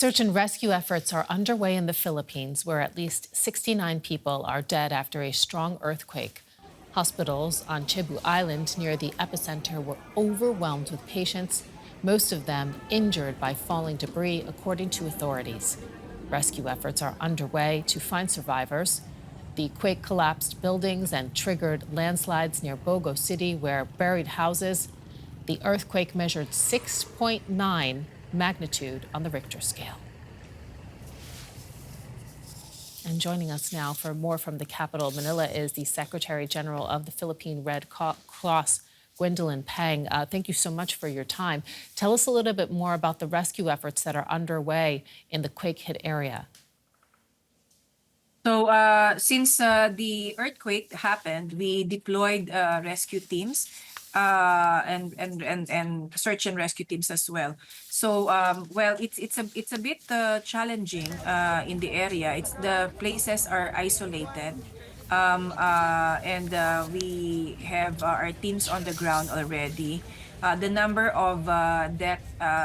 Search and rescue efforts are underway in the Philippines, where at least 69 people are dead after a strong earthquake. Hospitals on Cebu Island near the epicenter were overwhelmed with patients, most of them injured by falling debris, according to authorities. Rescue efforts are underway to find survivors. The quake collapsed buildings and triggered landslides near Bogo City, where buried houses. The earthquake measured 6.9 magnitude on the Richter scale. And joining us now for more from the capital, Manila, is the Secretary General of the Philippine Red Cross, Gwendolyn Pang. Thank you so much for your time. Tell us a little bit more about the rescue efforts that are underway in the quake-hit area. So since the earthquake happened, we deployed rescue teams and search and rescue teams as well. So well, it's a bit challenging in the area. It's the places are isolated, and we have our teams on the ground already. The number of death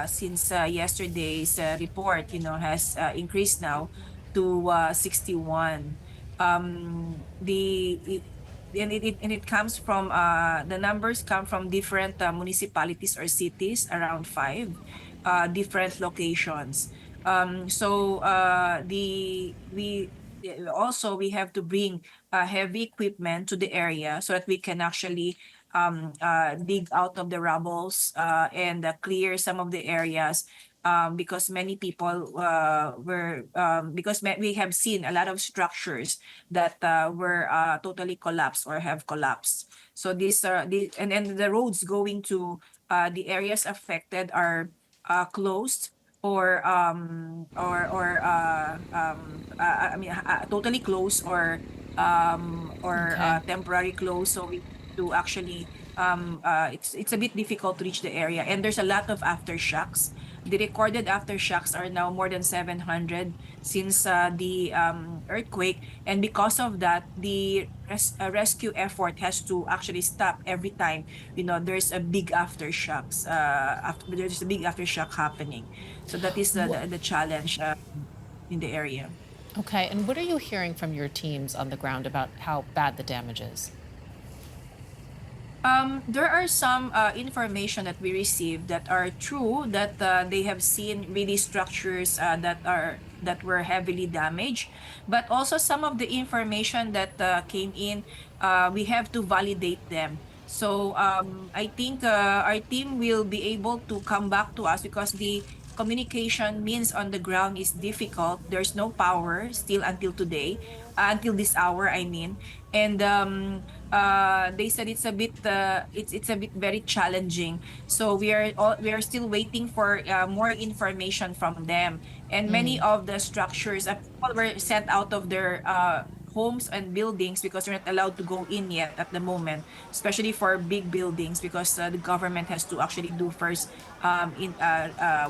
since yesterday's report, has increased now to 61. And it comes from the numbers come from different municipalities or cities, around five different locations. So the we also we have to bring heavy equipment to the area so that we can actually dig out of the rubbles and clear some of the areas, because many people we have seen a lot of structures that were totally collapsed or have collapsed. So these are and the roads going to the areas affected are closed, totally closed, or Okay. temporary closed. So we to actually it's a bit difficult to reach the area, and there's a lot of aftershocks. The recorded aftershocks are now more than 700 since the earthquake, and because of that, the rescue effort has to actually stop every time there's a big aftershocks. After there's a big aftershock happening, so that is the challenge in the area. Okay, and what are you hearing from your teams on the ground about how bad the damage is? There are some information that we received that are true, that they have seen really structures that were heavily damaged, but also some of the information that came in, we have to validate them. So I think our team will be able to come back to us, because the communication means on the ground is difficult. There's no power still until today, until this hour, I mean. And they said it's a bit very challenging. So we are still waiting for more information from them. And many of the structures, people were sent out of their homes and buildings because they're not allowed to go in yet at the moment, especially for big buildings, because the government has to actually do first, in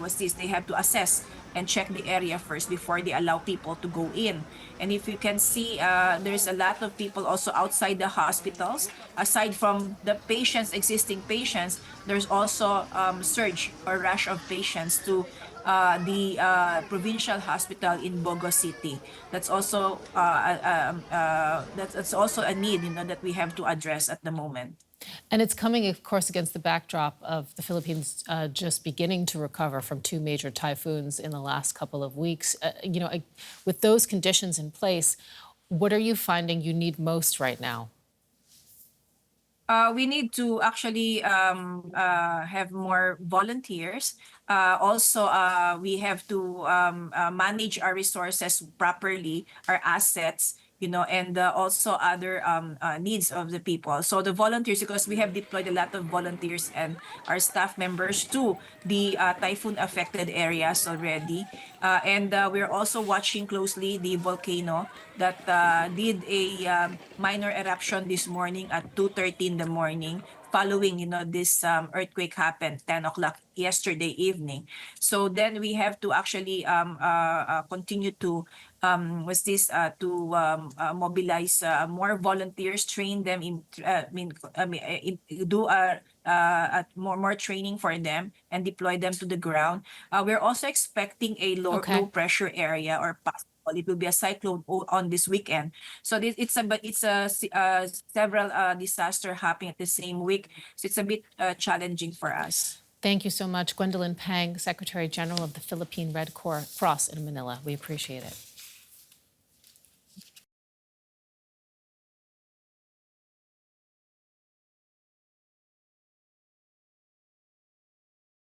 what's this, they have to assess and check the area first before they allow people to go in. And if you can see, there's a lot of people also outside the hospitals. Aside from the patients, existing patients, there's also surge or rush of patients to the provincial hospital in Bogo City. That's also a need, that we have to address at the moment. And it's coming, of course, against the backdrop of the Philippines just beginning to recover from two major typhoons in the last couple of weeks. With those conditions in place, what are you finding you need most right now? We need to actually have more volunteers. Also, we have to manage our resources properly, our assets, and also other needs of the people. So the volunteers, because we have deployed a lot of volunteers and our staff members to the typhoon affected areas already. And we're also watching closely the volcano that did a minor eruption this morning at 2:30 in the morning, following this earthquake happened 10 o'clock yesterday evening. So then we have to actually continue to mobilize more volunteers, train them in do more training for them and deploy them to the ground. We're also expecting a low Okay. pressure area or possible it will be a cyclone on this weekend. So several disaster happening at the same week. So it's a bit challenging for us. Thank you so much, Gwendolyn Pang, Secretary General of the Philippine Red Cross in Manila. We appreciate it.